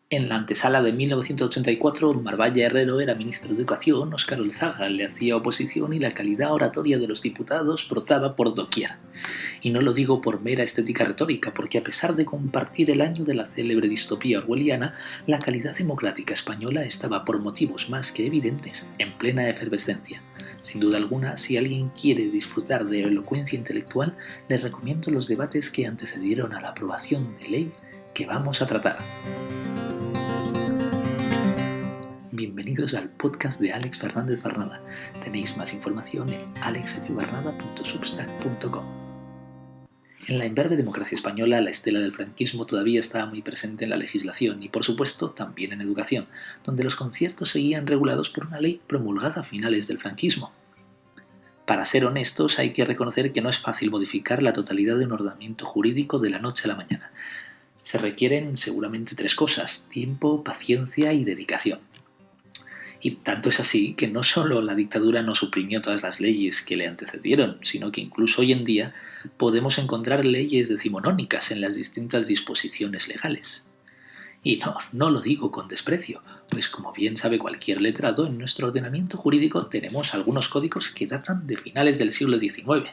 En la antesala de 1984, Marballa Herrero era ministro de Educación, Óscar Olzaga le hacía oposición y la calidad oratoria de los diputados brotaba por doquier. Y no lo digo por mera estética retórica, porque a pesar de compartir el año de la célebre distopía orwelliana, la calidad democrática española estaba por motivos más que evidentes en plena efervescencia. Sin duda alguna, si alguien quiere disfrutar de elocuencia intelectual, les recomiendo los debates que antecedieron a la aprobación de ley que vamos a tratar. Bienvenidos al podcast de Alex Fernández Barnada. Tenéis más información en alexfbarnada.substack.com. En la imberbe democracia española, la estela del franquismo todavía estaba muy presente en la legislación y, por supuesto, también en educación, donde los conciertos seguían regulados por una ley promulgada a finales del franquismo. Para ser honestos, hay que reconocer que no es fácil modificar la totalidad de un ordenamiento jurídico de la noche a la mañana. Se requieren seguramente tres cosas: tiempo, paciencia y dedicación. Y tanto es así que no solo la dictadura no suprimió todas las leyes que le antecedieron, sino que incluso hoy en día podemos encontrar leyes decimonónicas en las distintas disposiciones legales. Y no lo digo con desprecio, pues como bien sabe cualquier letrado, en nuestro ordenamiento jurídico tenemos algunos códigos que datan de finales del siglo XIX.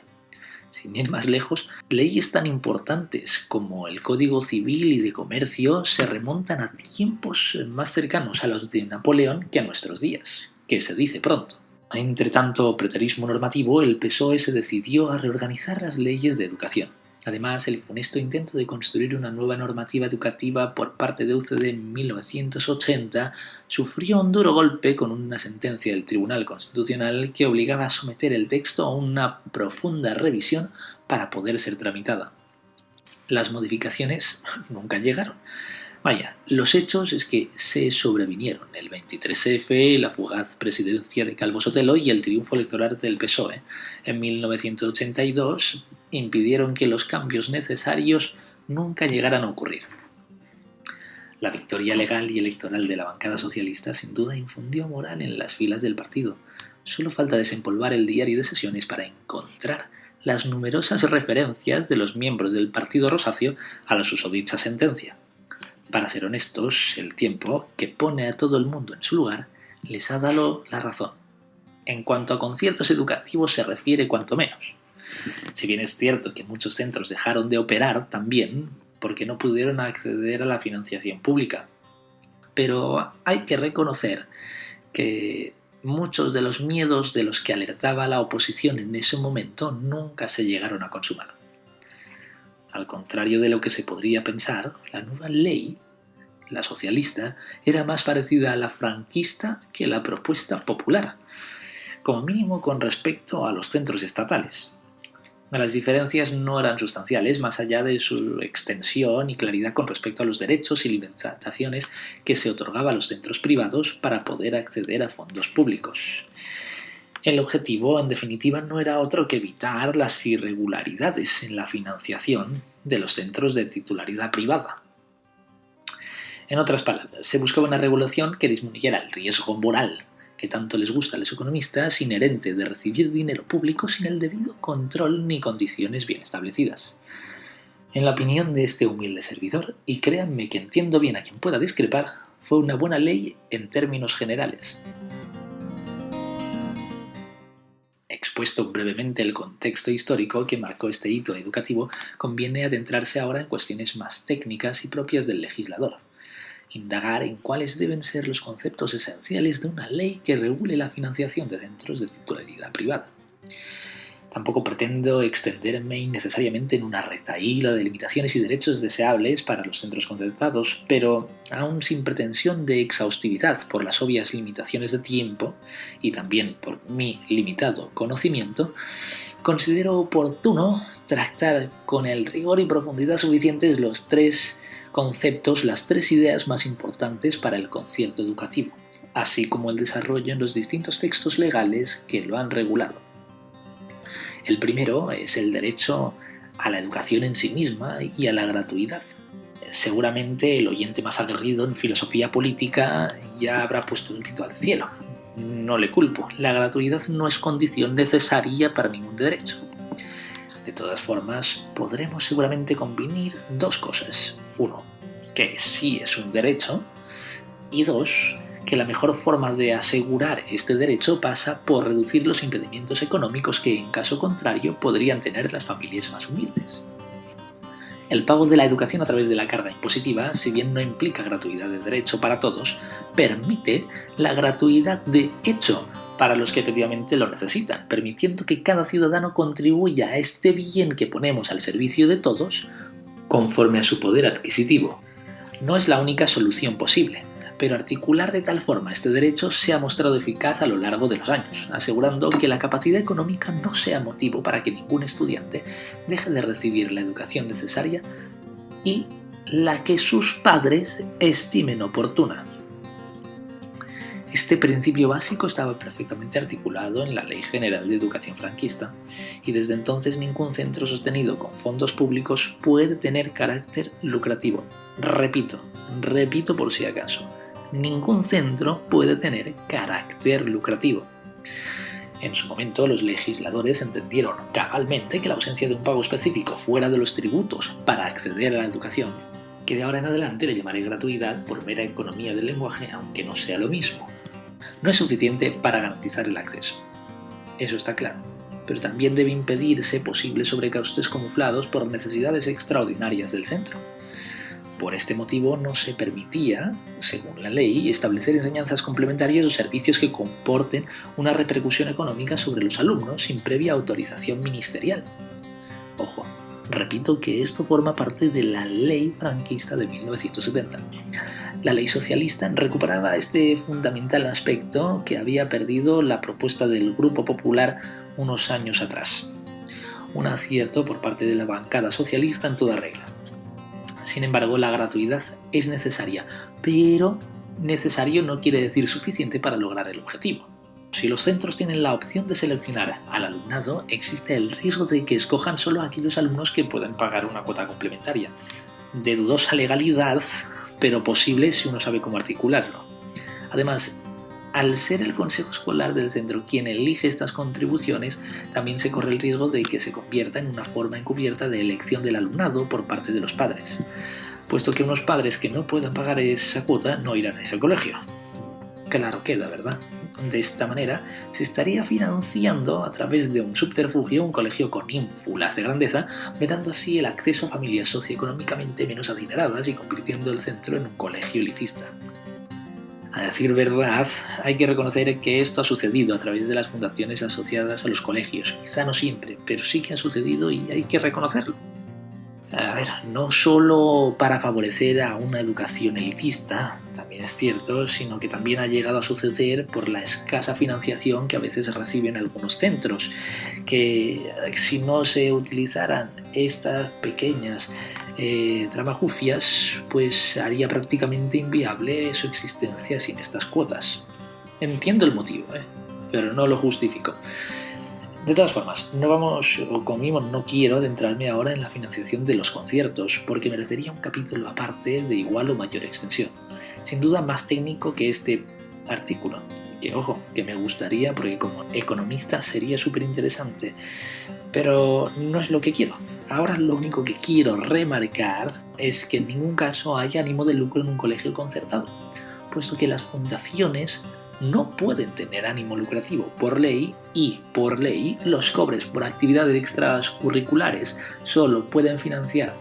Sin ir más lejos, leyes tan importantes como el Código Civil y de Comercio se remontan a tiempos más cercanos a los de Napoleón que a nuestros días, que se dice pronto. Entre tanto preterismo normativo, el PSOE se decidió a reorganizar las leyes de educación. Además, el funesto intento de construir una nueva normativa educativa por parte de UCD en 1980 sufrió un duro golpe con una sentencia del Tribunal Constitucional que obligaba a someter el texto a una profunda revisión para poder ser tramitada. Las modificaciones nunca llegaron. Vaya, los hechos es que se sobrevinieron el 23F, la fugaz presidencia de Calvo Sotelo y el triunfo electoral del PSOE en 1982 impidieron que los cambios necesarios nunca llegaran a ocurrir. La victoria legal y electoral de la bancada socialista sin duda infundió moral en las filas del partido. Solo falta desempolvar el diario de sesiones para encontrar las numerosas referencias de los miembros del Partido Rosáceo a la susodicha sentencia. Para ser honestos, el tiempo, que pone a todo el mundo en su lugar, les ha dado la razón. En cuanto a conciertos educativos se refiere, cuanto menos. Si bien es cierto que muchos centros dejaron de operar también porque no pudieron acceder a la financiación pública. Pero hay que reconocer que muchos de los miedos de los que alertaba la oposición en ese momento nunca se llegaron a consumar. Al contrario de lo que se podría pensar, la nueva ley, la socialista, era más parecida a la franquista que la propuesta popular, como mínimo con respecto a los centros estatales. Las diferencias no eran sustanciales, más allá de su extensión y claridad con respecto a los derechos y limitaciones que se otorgaba a los centros privados para poder acceder a fondos públicos. El objetivo, en definitiva, no era otro que evitar las irregularidades en la financiación de los centros de titularidad privada. En otras palabras, se buscaba una regulación que disminuyera el riesgo moral que tanto les gusta a los economistas, inherente de recibir dinero público sin el debido control ni condiciones bien establecidas. En la opinión de este humilde servidor, y créanme que entiendo bien a quien pueda discrepar, fue una buena ley en términos generales. Expuesto brevemente el contexto histórico que marcó este hito educativo, conviene adentrarse ahora en cuestiones más técnicas y propias del legislador. Indagar en cuáles deben ser los conceptos esenciales de una ley que regule la financiación de centros de titularidad privada. Tampoco pretendo extenderme innecesariamente en una retahíla de limitaciones y derechos deseables para los centros concertados, pero aún sin pretensión de exhaustividad por las obvias limitaciones de tiempo y también por mi limitado conocimiento, considero oportuno tratar con el rigor y profundidad suficientes los tres conceptos, las tres ideas más importantes para el concierto educativo, así como el desarrollo en los distintos textos legales que lo han regulado. El primero es el derecho a la educación en sí misma y a la gratuidad. Seguramente el oyente más aguerrido en filosofía política ya habrá puesto un grito al cielo. No le culpo, la gratuidad no es condición necesaria para ningún derecho. De todas formas, podremos seguramente combinar dos cosas. Uno, que sí es un derecho, Y 2, que la mejor forma de asegurar este derecho pasa por reducir los impedimentos económicos que, en caso contrario, podrían tener las familias más humildes. El pago de la educación a través de la carga impositiva, si bien no implica gratuidad de derecho para todos, permite la gratuidad de hecho para los que efectivamente lo necesitan, permitiendo que cada ciudadano contribuya a este bien que ponemos al servicio de todos conforme a su poder adquisitivo. No es la única solución posible, pero articular de tal forma este derecho se ha mostrado eficaz a lo largo de los años, asegurando que la capacidad económica no sea motivo para que ningún estudiante deje de recibir la educación necesaria y la que sus padres estimen oportuna. Este principio básico estaba perfectamente articulado en la Ley General de Educación franquista y desde entonces ningún centro sostenido con fondos públicos puede tener carácter lucrativo. Repito por si acaso, ningún centro puede tener carácter lucrativo. En su momento, los legisladores entendieron cabalmente que la ausencia de un pago específico fuera de los tributos para acceder a la educación, que de ahora en adelante le llamaré gratuidad por mera economía del lenguaje, aunque no sea lo mismo, no es suficiente para garantizar el acceso. Eso está claro, pero también debe impedirse posibles sobrecostes camuflados por necesidades extraordinarias del centro. Por este motivo no se permitía, según la ley, establecer enseñanzas complementarias o servicios que comporten una repercusión económica sobre los alumnos sin previa autorización ministerial. Ojo, repito que esto forma parte de la ley franquista de 1970. La ley socialista recuperaba este fundamental aspecto que había perdido la propuesta del Grupo Popular unos años atrás. Un acierto por parte de la bancada socialista en toda regla. Sin embargo, la gratuidad es necesaria, pero necesario no quiere decir suficiente para lograr el objetivo. Si los centros tienen la opción de seleccionar al alumnado, existe el riesgo de que escojan solo a aquellos alumnos que puedan pagar una cuota complementaria, de dudosa legalidad, pero posible si uno sabe cómo articularlo. Además, al ser el consejo escolar del centro quien elige estas contribuciones, también se corre el riesgo de que se convierta en una forma encubierta de elección del alumnado por parte de los padres, puesto que unos padres que no puedan pagar esa cuota no irán a ese colegio. Claro queda, ¿verdad? De esta manera, se estaría financiando a través de un subterfugio un colegio con ínfulas de grandeza, vetando así el acceso a familias socioeconómicamente menos adineradas y convirtiendo el centro en un colegio elitista. A decir verdad, hay que reconocer que esto ha sucedido a través de las fundaciones asociadas a los colegios. Quizá no siempre, pero sí que ha sucedido y hay que reconocerlo. A ver, no solo para favorecer a una educación elitista, también es cierto, sino que también ha llegado a suceder por la escasa financiación que a veces reciben algunos centros, que si no se utilizaran estas pequeñas trabajufias, pues haría prácticamente inviable su existencia sin estas cuotas. Entiendo el motivo, pero no lo justifico. De todas formas, no quiero adentrarme ahora en la financiación de los conciertos, porque merecería un capítulo aparte de igual o mayor extensión. Sin duda más técnico que este artículo, que me gustaría porque como economista sería súper interesante, pero no es lo que quiero. Ahora lo único que quiero remarcar es que en ningún caso hay ánimo de lucro en un colegio concertado, puesto que las fundaciones no pueden tener ánimo lucrativo por ley y, por ley, los cobres por actividades extracurriculares solo pueden financiar,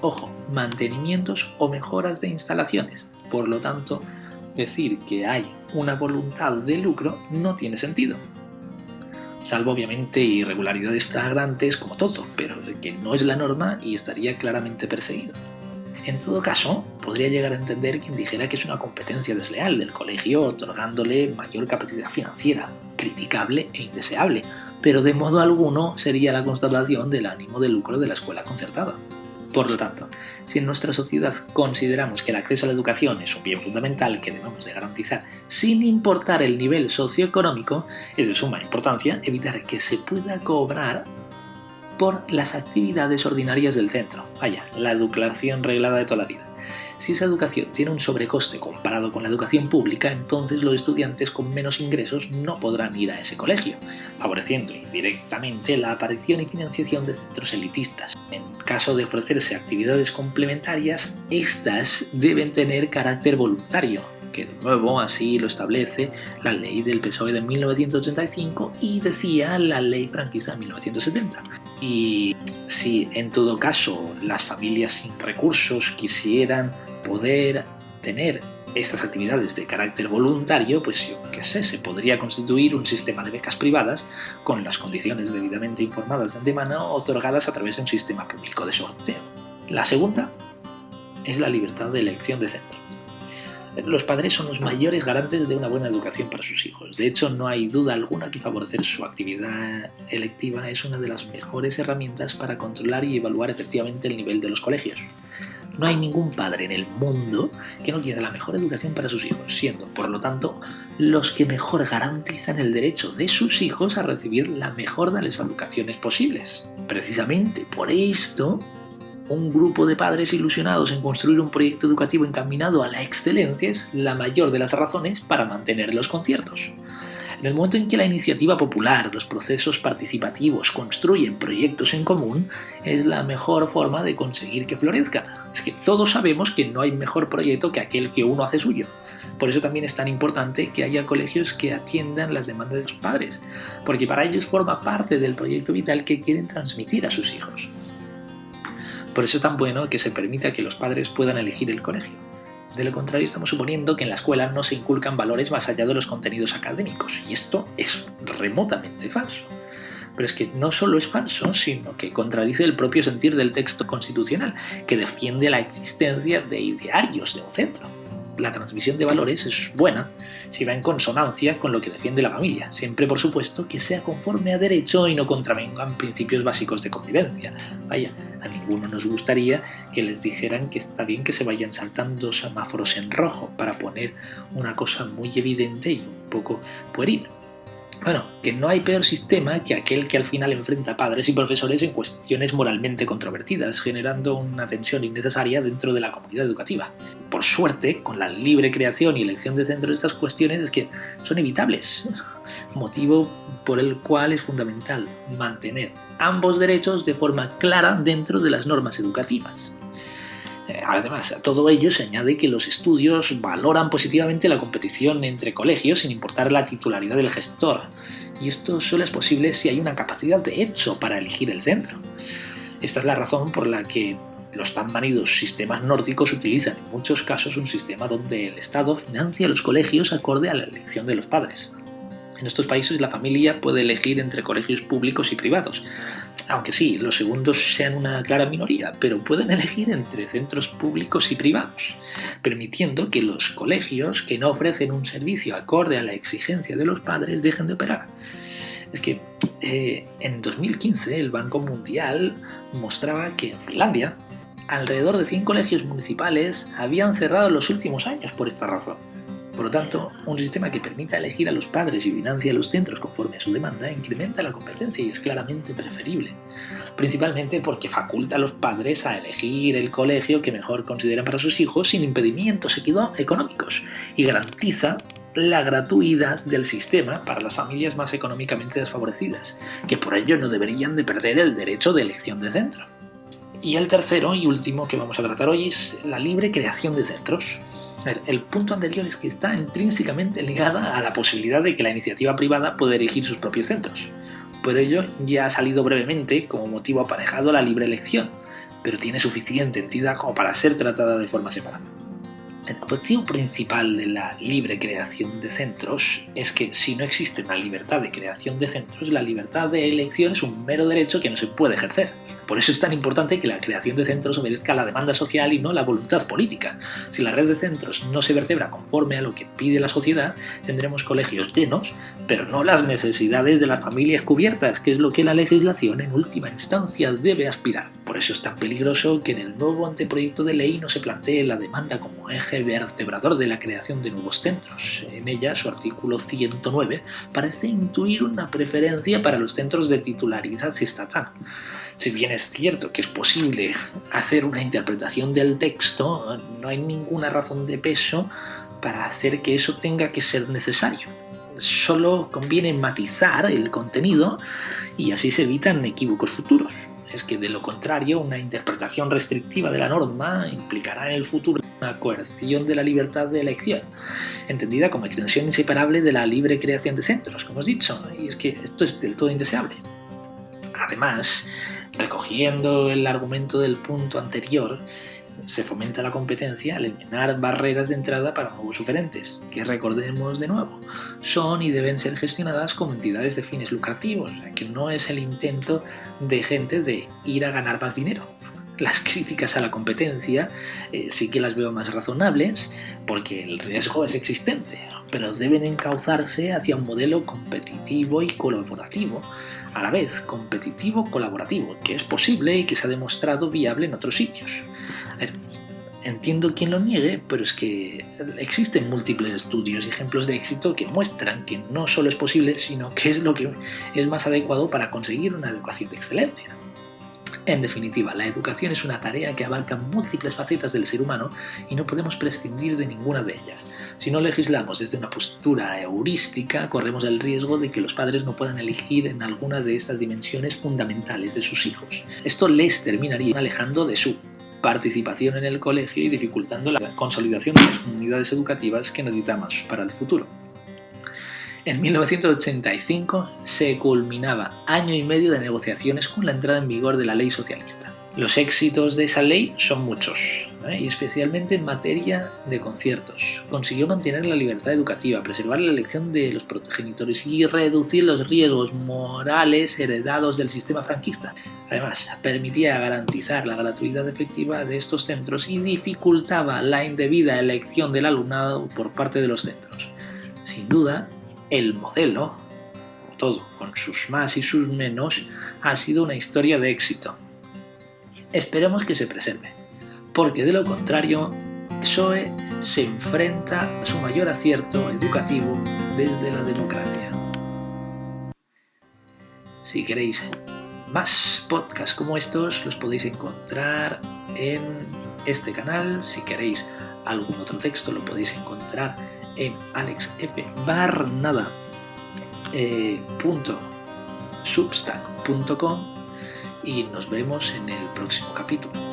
mantenimientos o mejoras de instalaciones. Por lo tanto, decir que hay una voluntad de lucro no tiene sentido. Salvo obviamente irregularidades flagrantes como todo, pero que no es la norma y estaría claramente perseguido. En todo caso, podría llegar a entender quien dijera que es una competencia desleal del colegio otorgándole mayor capacidad financiera, criticable e indeseable, pero de modo alguno sería la constatación del ánimo de lucro de la escuela concertada. Por lo tanto, si en nuestra sociedad consideramos que el acceso a la educación es un bien fundamental que debemos de garantizar sin importar el nivel socioeconómico, es de suma importancia evitar que se pueda cobrar por las actividades ordinarias del centro. La educación reglada de toda la vida. Si esa educación tiene un sobrecoste comparado con la educación pública, entonces los estudiantes con menos ingresos no podrán ir a ese colegio, favoreciendo indirectamente la aparición y financiación de centros elitistas. En caso de ofrecerse actividades complementarias, estas deben tener carácter voluntario, que de nuevo así lo establece la ley del PSOE de 1985 y decía la ley franquista de 1970. Y si en todo caso las familias sin recursos quisieran poder tener estas actividades de carácter voluntario, pues yo qué sé, se podría constituir un sistema de becas privadas con las condiciones debidamente informadas de antemano otorgadas a través de un sistema público de sorteo. La segunda es la libertad de elección de centro. Los padres son los mayores garantes de una buena educación para sus hijos. De hecho, no hay duda alguna que favorecer su actividad electiva es una de las mejores herramientas para controlar y evaluar efectivamente el nivel de los colegios. No hay ningún padre en el mundo que no quiera la mejor educación para sus hijos, siendo, por lo tanto, los que mejor garantizan el derecho de sus hijos a recibir la mejor de las educaciones posibles. Precisamente por esto, un grupo de padres ilusionados en construir un proyecto educativo encaminado a la excelencia es la mayor de las razones para mantener los conciertos. En el momento en que la iniciativa popular, los procesos participativos construyen proyectos en común, es la mejor forma de conseguir que florezca. Es que todos sabemos que no hay mejor proyecto que aquel que uno hace suyo. Por eso también es tan importante que haya colegios que atiendan las demandas de los padres, porque para ellos forma parte del proyecto vital que quieren transmitir a sus hijos. Por eso es tan bueno que se permita que los padres puedan elegir el colegio. De lo contrario, estamos suponiendo que en la escuela no se inculcan valores más allá de los contenidos académicos, y esto es remotamente falso. Pero es que no solo es falso, sino que contradice el propio sentir del texto constitucional, que defiende la existencia de idearios de un centro. La transmisión de valores es buena si va en consonancia con lo que defiende la familia, siempre por supuesto que sea conforme a derecho y no contravengan principios básicos de convivencia. Vaya, a ninguno nos gustaría que les dijeran que está bien que se vayan saltando semáforos en rojo, para poner una cosa muy evidente y un poco pueril. Bueno, que no hay peor sistema que aquel que al final enfrenta a padres y profesores en cuestiones moralmente controvertidas, generando una tensión innecesaria dentro de la comunidad educativa. Por suerte, con la libre creación y elección de centros, estas cuestiones es que son evitables, motivo por el cual es fundamental mantener ambos derechos de forma clara dentro de las normas educativas. Además, a todo ello se añade que los estudios valoran positivamente la competición entre colegios sin importar la titularidad del gestor, y esto solo es posible si hay una capacidad de hecho para elegir el centro. Esta es la razón por la que los tan manidos sistemas nórdicos utilizan en muchos casos un sistema donde el Estado financia los colegios acorde a la elección de los padres. En estos países la familia puede elegir entre colegios públicos y privados, aunque sí, los segundos sean una clara minoría, pero pueden elegir entre centros públicos y privados, permitiendo que los colegios que no ofrecen un servicio acorde a la exigencia de los padres dejen de operar. Es que en 2015 el Banco Mundial mostraba que en Finlandia alrededor de 100 colegios municipales habían cerrado en los últimos años por esta razón. Por lo tanto, un sistema que permita elegir a los padres y financia a los centros conforme a su demanda incrementa la competencia y es claramente preferible, principalmente porque faculta a los padres a elegir el colegio que mejor consideran para sus hijos sin impedimentos económicos y garantiza la gratuidad del sistema para las familias más económicamente desfavorecidas, que por ello no deberían de perder el derecho de elección de centro. Y el tercero y último que vamos a tratar hoy es la libre creación de centros. El punto anterior es que está intrínsecamente ligada a la posibilidad de que la iniciativa privada pueda elegir sus propios centros. Por ello ya ha salido brevemente como motivo aparejado la libre elección, pero tiene suficiente entidad como para ser tratada de forma separada. El objetivo principal de la libre creación de centros es que si no existe una libertad de creación de centros, la libertad de elección es un mero derecho que no se puede ejercer. Por eso es tan importante que la creación de centros obedezca a la demanda social y no a la voluntad política. Si la red de centros no se vertebra conforme a lo que pide la sociedad, tendremos colegios llenos, pero no las necesidades de las familias cubiertas, que es lo que la legislación en última instancia debe aspirar. Por eso es tan peligroso que en el nuevo anteproyecto de ley no se plantee la demanda como eje vertebrador de la creación de nuevos centros. En ella, su artículo 109 parece intuir una preferencia para los centros de titularidad estatal. Si bien es cierto que es posible hacer una interpretación del texto, no hay ninguna razón de peso para hacer que eso tenga que ser necesario. Solo conviene matizar el contenido y así se evitan equívocos futuros. Es que de lo contrario, una interpretación restrictiva de la norma implicará en el futuro una coerción de la libertad de elección, entendida como extensión inseparable de la libre creación de centros, como os he dicho, y es que esto es del todo indeseable. Además, recogiendo el argumento del punto anterior, se fomenta la competencia al eliminar barreras de entrada para nuevos oferentes, que recordemos de nuevo, son y deben ser gestionadas como entidades de fines lucrativos, que no es el intento de gente de ir a ganar más dinero. Las críticas a la competencia sí que las veo más razonables porque el riesgo es existente, pero deben encauzarse hacia un modelo competitivo y colaborativo, a la vez competitivo-colaborativo, que es posible y que se ha demostrado viable en otros sitios. A ver, entiendo quien lo niegue, pero es que existen múltiples estudios y ejemplos de éxito que muestran que no solo es posible, sino que es lo que es más adecuado para conseguir una educación de excelencia. En definitiva, la educación es una tarea que abarca múltiples facetas del ser humano y no podemos prescindir de ninguna de ellas. Si no legislamos desde una postura heurística, corremos el riesgo de que los padres no puedan elegir en alguna de estas dimensiones fundamentales de sus hijos. Esto les terminaría alejando de su participación en el colegio y dificultando la consolidación de las comunidades educativas que necesitamos para el futuro. En 1985 se culminaba año y medio de negociaciones con la entrada en vigor de la ley socialista. Los éxitos de esa ley son muchos, y especialmente en materia de conciertos. Consiguió mantener la libertad educativa, preservar la elección de los progenitores y reducir los riesgos morales heredados del sistema franquista. Además, permitía garantizar la gratuidad efectiva de estos centros y dificultaba la indebida elección del alumnado por parte de los centros. Sin duda, el modelo, todo con sus más y sus menos, ha sido una historia de éxito. Esperemos que se preserve, porque de lo contrario, PSOE se enfrenta a su mayor acierto educativo desde la democracia. Si queréis más podcasts como estos, los podéis encontrar en este canal. Si queréis algún otro texto, lo podéis encontrar en alexfbarnada.substack.com y nos vemos en el próximo capítulo.